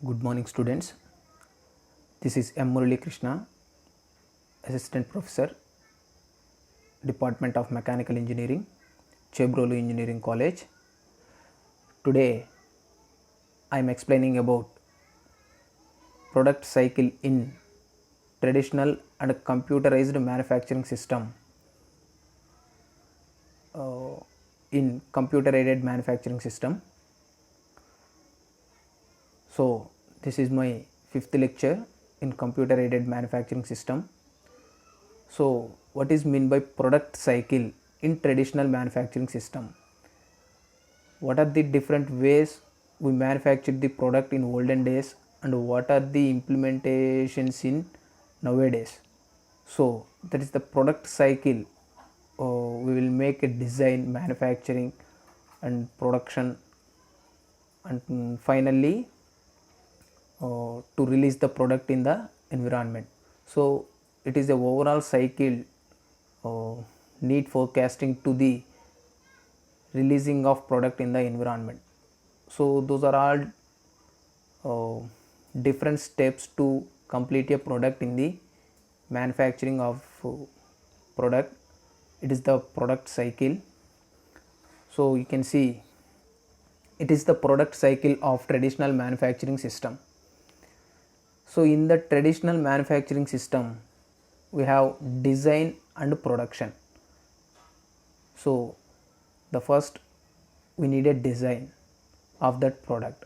Good morning, students. This is M. Murali Krishna, Assistant Professor, Department of Mechanical Engineering, Chebrolu Engineering College. Today, I am explaining about product cycle in traditional and computerized manufacturing system. In computer-aided manufacturing system. So, this is my fifth lecture in computer aided manufacturing system. So, what is meant by product cycle in traditional manufacturing system? What are the different ways we manufacture the product in olden days and what are the implementations in nowadays? So, that is the product cycle. We will make a design, manufacturing and production, and finally to release the product in the environment. So it is a overall cycle, need forecasting to the releasing of product in the environment. So those are all different steps to complete a product in the manufacturing of product. It is the product cycle. So you can see it is the product cycle of traditional manufacturing system. So in the traditional manufacturing system, we have design and production. So the first we need a design of that product,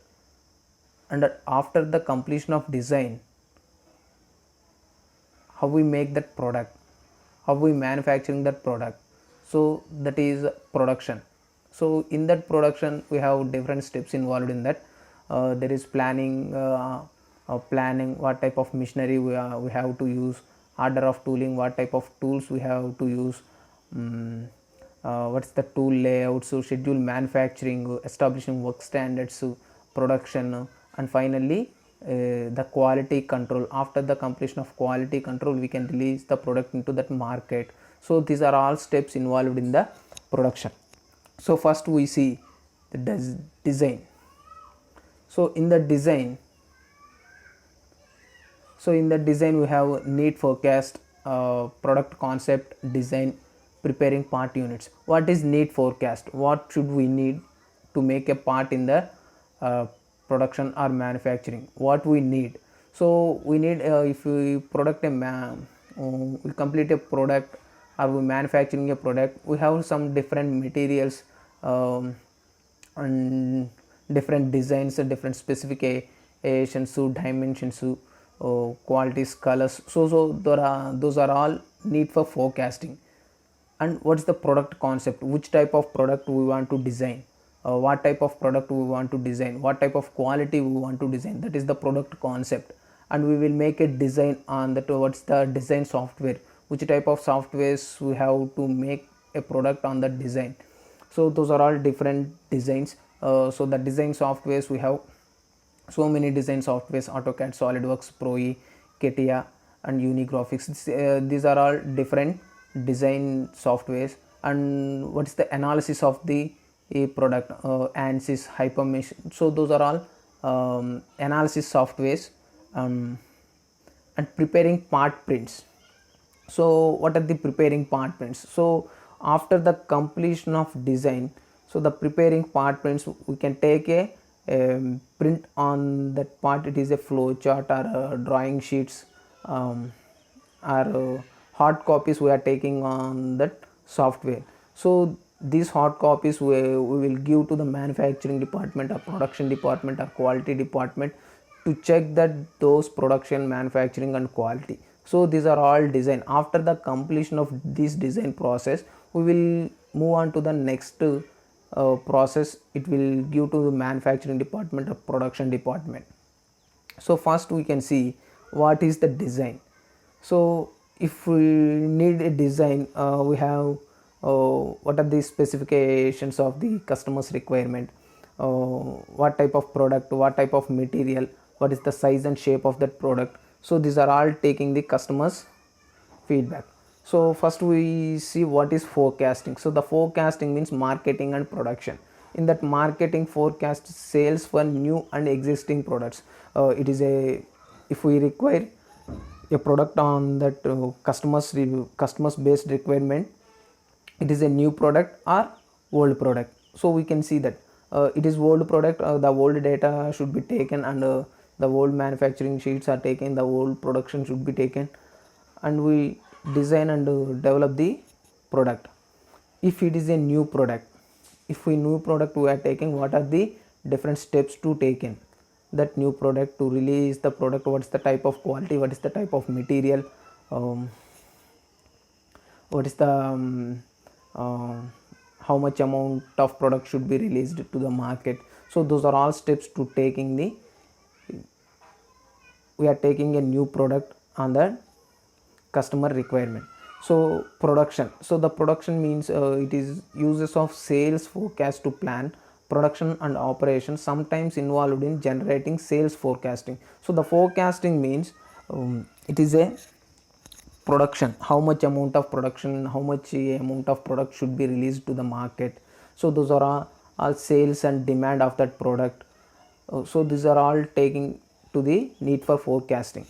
and after the completion of design, how we make that product, how we manufacturing that product. So that is production. So in that production we have different steps involved in that. There is planning, what type of machinery we have to use, order of tooling, what type of tools we have to use, what's the tool layout, so schedule manufacturing, establishing work standards, production, and finally the quality control. After the completion of quality control, we can release the product into that market. So these are all steps involved in the production. So first we see the design. So in the design, we have need forecast, product concept, design, preparing part units. What is need forecast? What should we need to make a part in the production or manufacturing? What we need? So we need, if we we complete a product or we manufacturing a product, we have some different materials, and different designs and different specifications, dimensions, qualities, colors. So those are all need for forecasting. And what's the product concept? Which type of product we want to design, what type of product we want to design, what type of quality we want to design. That is the product concept. And we will make a design on that. What's the design software? Which type of softwares we have to make a product on that design. So those are all different designs. So the design softwares, we have so many design softwares: AutoCAD, SolidWorks, Pro-E, CATIA, and Unigraphics. These are all different design softwares. And what's the analysis of the product? ANSYS, Hypermesh. So those are all analysis softwares. And preparing part prints. So what are the preparing part prints? So after the completion of design, so the preparing part prints, we can take a print on that part. It is a flow chart or drawing sheets, or hard copies we are taking on that software. So these hard copies we will give to the manufacturing department or production department or quality department to check that those production, manufacturing and quality. So these are all design. After the completion of this design process, we will move on to the next process. It will give to the manufacturing department or production department. So first we can see what is the design. So if we need a design, we have what are the specifications of the customer's requirement, what type of product, what type of material, what is the size and shape of that product. So these are all taking the customer's feedback. So first we see what is forecasting. So the forecasting means marketing and production. In that, marketing forecasts sales for new and existing products. It is a, if we require a product on that customers based requirement, it is a new product or old product. So we can see that it is old product, the old data should be taken, and the old manufacturing sheets are taken, the old production should be taken, and we design and develop the product. If it is a new product, if we new product we are taking, what are the different steps to take in that new product to release the product, what is the type of quality, what is the type of material, um, what is the how much amount of product should be released to the market. So those are all steps to taking the, we are taking a new product on the customer requirement. So production, so the production means it is uses of sales forecast to plan production and operation, sometimes involved in generating sales forecasting. So the forecasting means it is a production, how much amount of production, how much amount of product should be released to the market. So those are all sales and demand of that product. So these are all taking to the need for forecasting.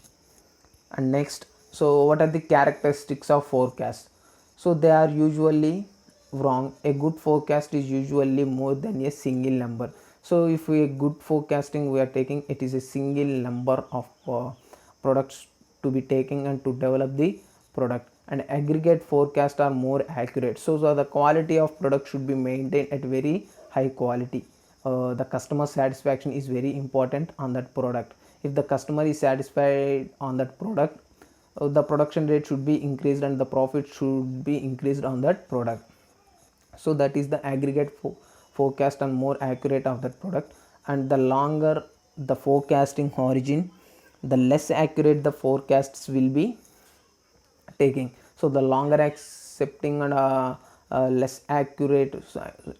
And next, so what are the characteristics of forecast? So they are usually wrong. A good forecast is usually more than a single number. So if we good forecasting we are taking, it is a single number of products to be taking and to develop the product. And aggregate forecast are more accurate. So the quality of product should be maintained at very high quality. The customer satisfaction is very important on that product. If the customer is satisfied on that product, the production rate should be increased and the profit should be increased on that product. So that is the aggregate forecast and more accurate of that product. And the longer the forecasting origin, the less accurate the forecasts will be taking. So the longer accepting and less accurate,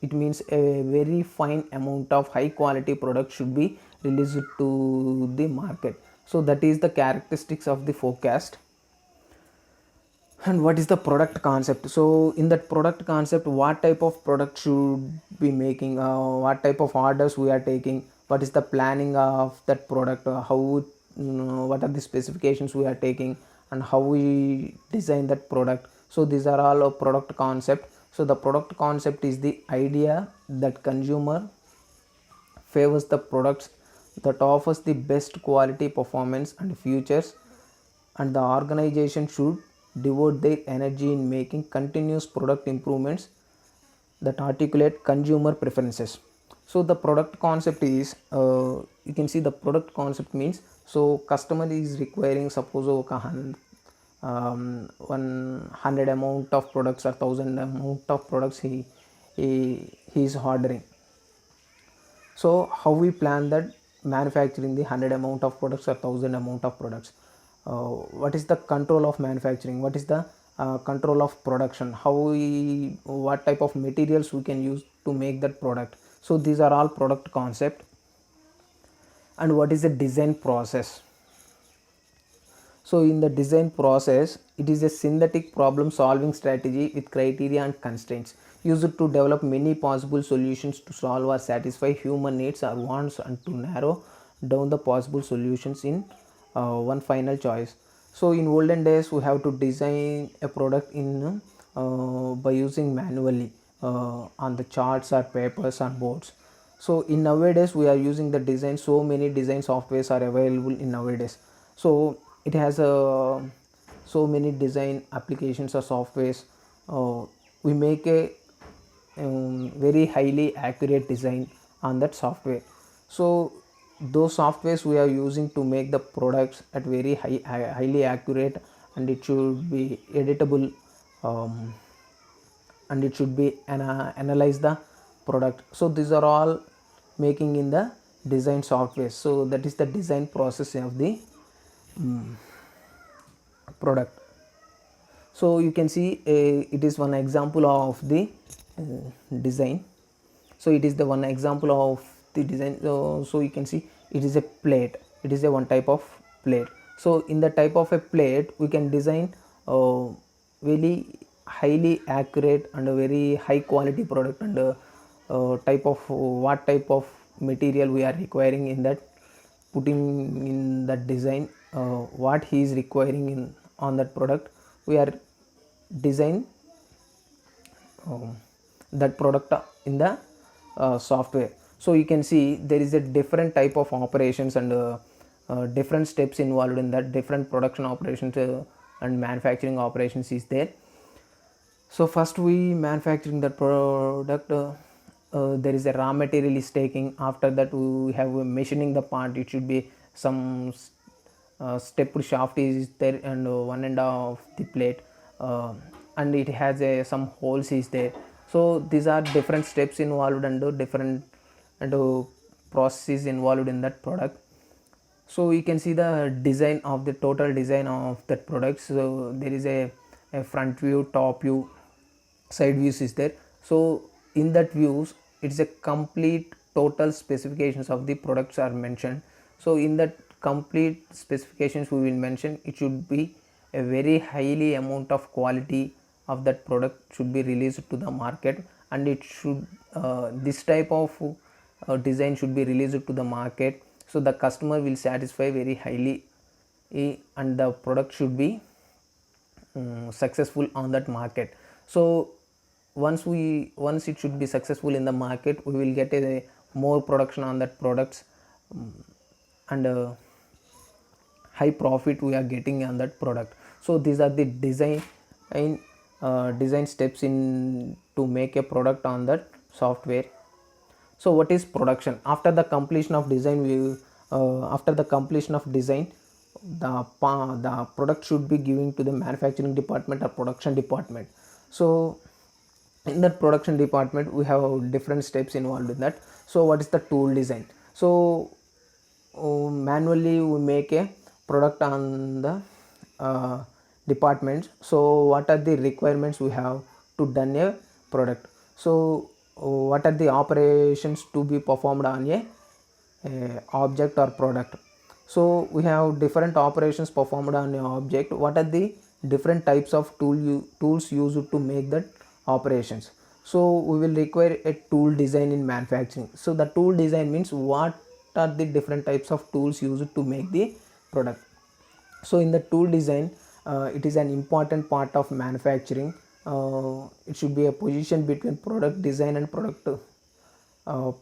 it means a very fine amount of high quality product should be released to the market. So that is the characteristics of the forecast. And what is the product concept? So in that product concept, what type of product should be making, what type of orders we are taking, what is the planning of that product, what are the specifications we are taking, and how we design that product. So these are all a product concept. So the product concept is the idea that consumer favors the products that offers the best quality, performance and features, and the organization should devote their energy in making continuous product improvements that articulate consumer preferences. So the product concept is, you can see the product concept means, so customer is requiring suppose 100 amount of products or 1000 amount of products he is ordering. So how we plan that manufacturing the 100 amount of products or 1000 amount of products, what is the control of manufacturing, what is the control of production, what type of materials we can use to make that product. So these are all product concept. And what is the design process? So in the design process, it is a synthetic problem solving strategy with criteria and constraints used to develop many possible solutions to solve or satisfy human needs or wants, and to narrow down the possible solutions in one final choice. So in olden days we have to design a product in by using manually on the charts or papers or boards. So in nowadays we are using the design, so many design softwares are available in nowadays. So it has so many design applications or softwares. We make a very highly accurate design on that software. So those softwares we are using to make the products at very highly accurate, and it should be editable, and it should be analyze the product. So these are all making in the design software. So that is the design process of the product. So you can see it is one example of the design. So it is the one example of the design. So you can see it is a plate, it is a one type of plate. So in the type of a plate we can design very highly accurate and a very high quality product, and type of what type of material we are requiring in that, putting in that design, what he is requiring in on that product, we are design that product in the software. So you can see there is a different type of operations and different steps involved in that, different production operations and manufacturing operations is there. So first we manufacturing the product, there is a raw material is taking. After that we have machining the part. It should be some stepped shaft is there, and one end of the plate, and it has some holes is there. So these are different steps involved and different and processes involved in that product. So you can see the design of the total design of that product. So there is a front view, top view, side views is there. So in that views it's a complete total specifications of the products are mentioned. So in that complete specifications we will mention, it should be a very highly amount of quality of that product should be released to the market, and it should this type of design should be released to the market, so the customer will satisfy very highly, and the product should be successful on that market. So once it should be successful in the market, we will get a more production on that products, and high profit we are getting on that product. So these are the design steps in to make a product on that software. So what is production? After the completion of design, after the completion of design, the product should be given to the manufacturing department or production department. So in that production department we have different steps involved in that. So what is the tool design? So manually we make a product on the department. So what are the requirements we have to done a product? So what are the operations to be performed on a object or product? So we have different operations performed on an object. What are the different types of tools used to make that operations? So we will require a tool design in manufacturing. So the tool design means what are the different types of tools used to make the product. So in the tool design, it is an important part of manufacturing. It should be a position between product design and product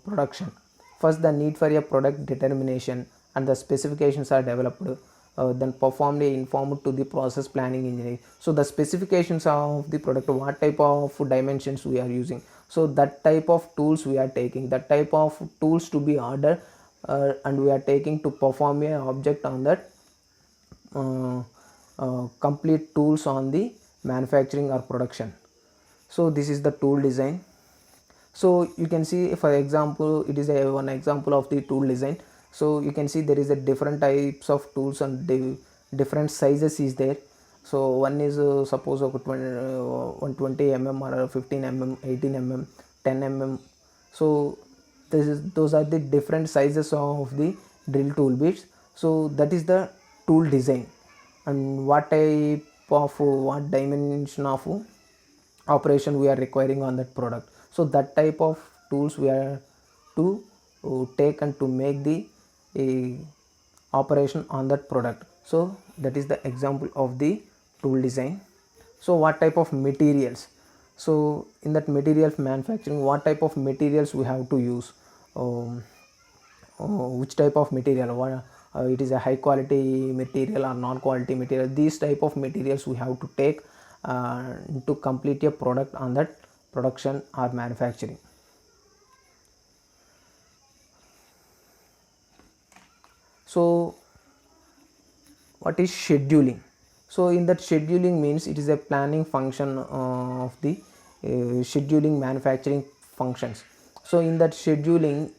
production. First, the need for a product determination and the specifications are developed, then performed informed to the process planning engineering. So the specifications of the product, what type of dimensions we are using, so that type of tools we are taking, that type of tools to be ordered, and we are taking to perform a object on that complete tools on the manufacturing or production. So this is the tool design. So you can see, for example, it is one example of the tool design. So you can see there is a different types of tools and different sizes is there. So one is suppose 120 mm or 15 mm, 18 mm, 10 mm. So those are the different sizes of the drill tool bits. So that is the tool design, and what type of what dimension of operation we are requiring on that product. So that type of tools we are to take and to make the operation on that product. So that is the example of the tool design. So what type of materials? So in that materials manufacturing, what type of materials we have to use, which type of material, it is a high quality material or non quality material. These type of materials we have to take to complete a product on that production or manufacturing. So what is scheduling? So in that scheduling means it is a planning function of the scheduling manufacturing functions. So in that scheduling,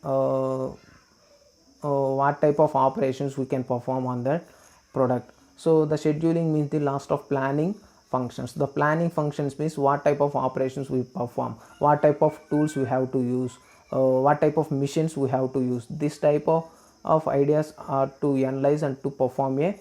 what type of operations we can perform on that product. So the scheduling means the last of planning functions. The planning functions means what type of operations we perform, what type of tools we have to use, what type of machines we have to use. This type of ideas are to analyze and to perform a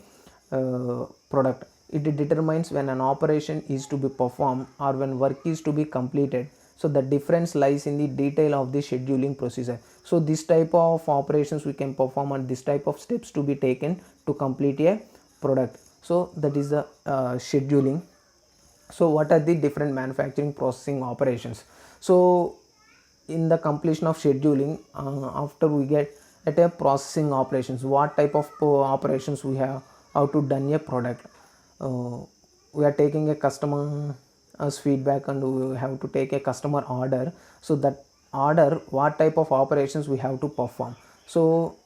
product. It determines when an operation is to be performed or when work is to be completed. So the difference lies in the detail of the scheduling procedure. So this type of operations we can perform and this type of steps to be taken to complete a product. So that is the scheduling. So what are the different manufacturing processing operations? So in the completion of scheduling, after we get at a processing operations, what type of operations we have, how to done a product. uh, we are taking a customer as feedback and we have to take a customer order. So that order, what type of operations we have to perform. So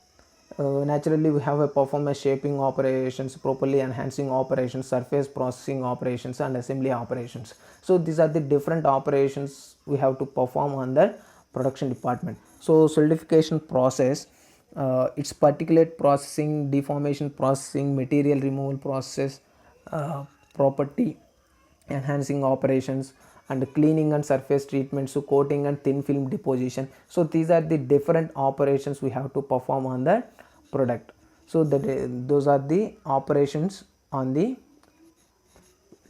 naturally we have a performance shaping operations, properly enhancing operations, surface processing operations and assembly operations. So these are the different operations we have to perform on the production department. So solidification process, it's particulate processing, deformation processing, material removal process, property enhancing operations, and cleaning and surface treatment, so coating and thin film deposition. So these are the different operations we have to perform on the product. So that those are the operations on the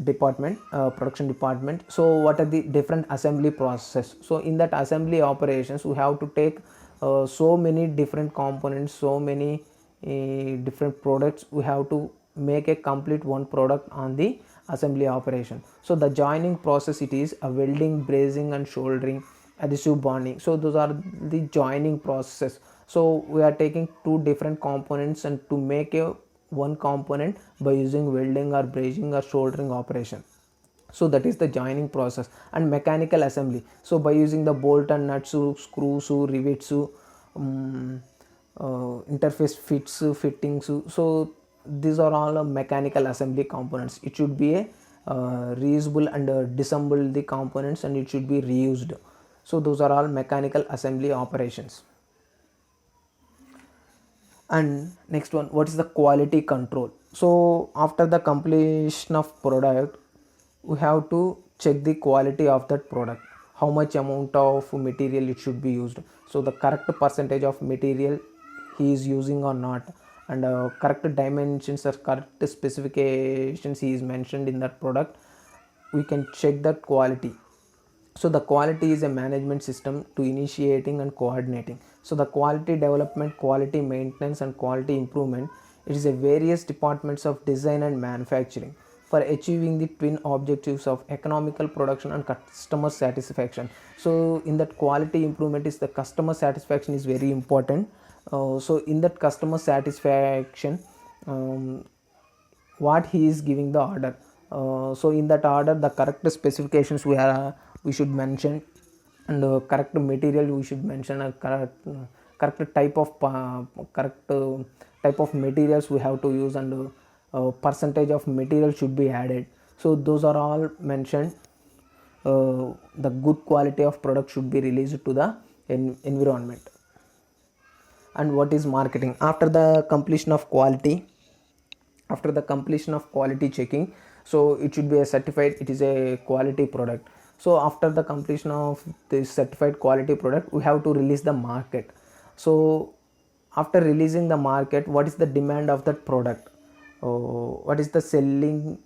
department, production department. So what are the different assembly process? So in that assembly operations we have to take so many different components, so many different products. We have to make a complete one product on the assembly operation. So the joining process, it is a welding, brazing and soldering, adhesive bonding. So those are the joining processes. So we are taking two different components and to make a one component by using welding or brazing or soldering operation. So that is the joining process. And mechanical assembly, so by using the bolt and nuts, screws, rivets, interface fits, fittings. So these are all mechanical assembly components. It should be a reusable and disassemble the components and it should be reused. So those are all mechanical assembly operations. And next one, what is the quality control? So after the completion of product, we have to check the quality of that product, how much amount of material it should be used, so the correct percentage of material he is using or not, and correct dimensions or correct specifications he is mentioned in that product. We can check that quality. So the quality is a management system to initiating and coordinating. So the quality development, quality maintenance and quality improvement, it is a various departments of design and manufacturing for achieving the twin objectives of economical production and customer satisfaction. So in that quality improvement is the customer satisfaction is very important. So in that customer satisfaction, what he is giving the order, so in that order the correct specifications we should mention, and correct material we should mention, a correct type of correct type of materials we have to use, and percentage of material should be added. So those are all mentioned. The good quality of product should be released to the environment. And what is marketing? After the completion of quality, after the completion of quality checking, so it should be a certified, it is a quality product. So after the completion of this certified quality product, we have to release the market. So after releasing the market, what is the demand of that product, what is the selling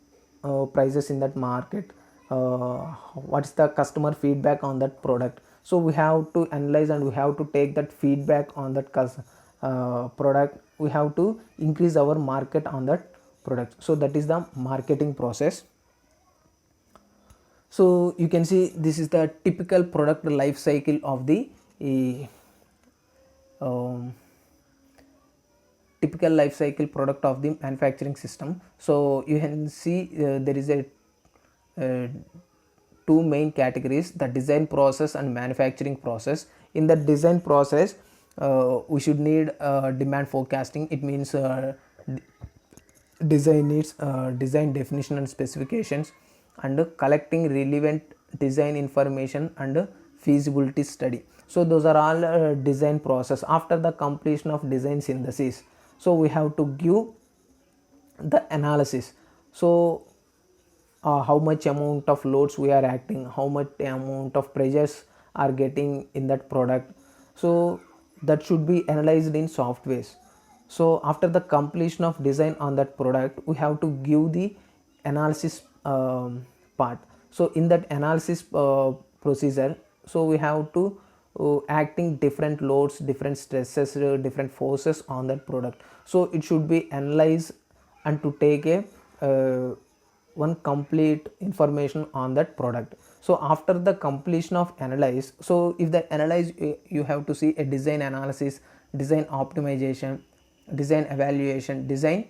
prices in that market, what is the customer feedback on that product. So we have to analyze and we have to take that feedback on that product. We have to increase our market on that product. So that is the marketing process. So you can see this is the typical product life cycle of the um, typical life cycle product of the manufacturing system. So you can see there is a two main categories, the design process and manufacturing process. In the design process, we should need demand forecasting. It means design needs, design definition and specifications, and collecting relevant design information and feasibility study. So those are all design process. After the completion of design synthesis, so we have to give the analysis. So how much amount of loads we are acting, how much amount of pressures are getting in that product. So that should be analyzed in softwares. So after the completion of design on that product, we have to give the analysis part. So in that analysis procedure. So we have to acting different loads, different stresses, different forces on that product. So it should be analyzed and to take a one complete information on that product. So after the completion of analyze, so if the analyze, you have to see a design analysis, design optimization, design evaluation, design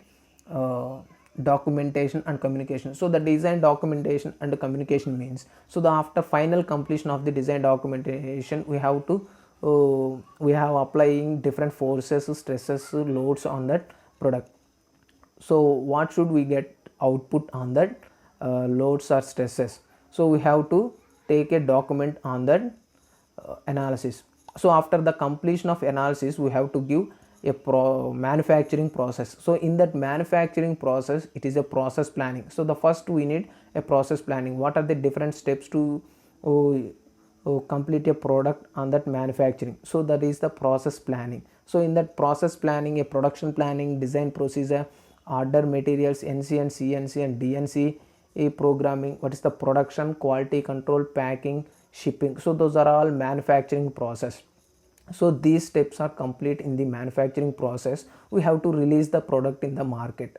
documentation and communication. So the design documentation and the communication means, so the after final completion of the design documentation, we have to we have applying different forces, stresses, loads on that product. So what should we get output on that loads or stresses? So we have to take a document on that analysis. So after the completion of analysis, we have to give a manufacturing process. So in that manufacturing process, it is a process planning. So the first we need a process planning. What are the different steps to complete a product on that manufacturing? So that is the process planning. So in that process planning, a production planning, design procedure, order materials, NC and CNC and DNC, a programming, what is the production, quality control, packing, shipping. So those are all manufacturing process. So these steps are complete in the manufacturing process. We have to release the product in the market.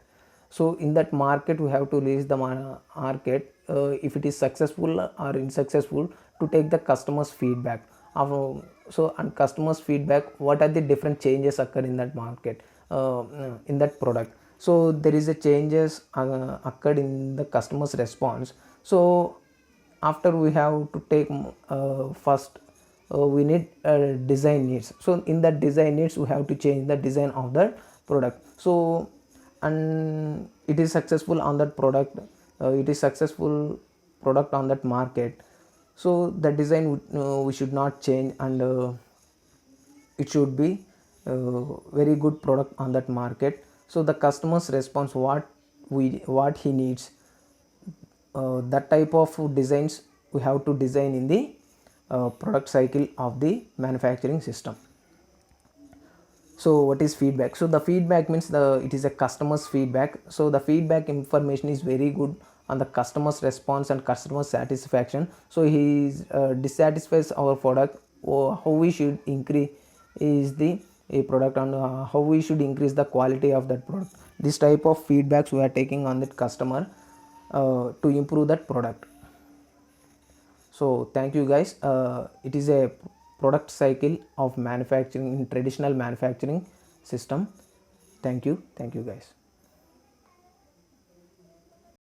So in that market, we have to release the market, if it is successful or unsuccessful, to take the customers feedback. So and customers feedback, what are the different changes occur in that market, in that product. So there is a changes occurred in the customers response. So after we have to take first we need design needs. So in that design needs, we have to change the design of the product. So and it is successful on that product, it is successful product on that market. So the design we should not change, and it should be very good product on that market. So the customer's response, what he needs, that type of designs we have to design in the product cycle of the manufacturing system. So what is feedback? So the feedback means it is a customer's feedback. So the feedback information is very good on the customer's response and customer satisfaction. So he is dissatisfies our product, or how we should increase is the a product, and how we should increase the quality of that product. This type of feedbacks we are taking on that customer to improve that product. So thank you guys. It is a product cycle of manufacturing in traditional manufacturing system. Thank you guys.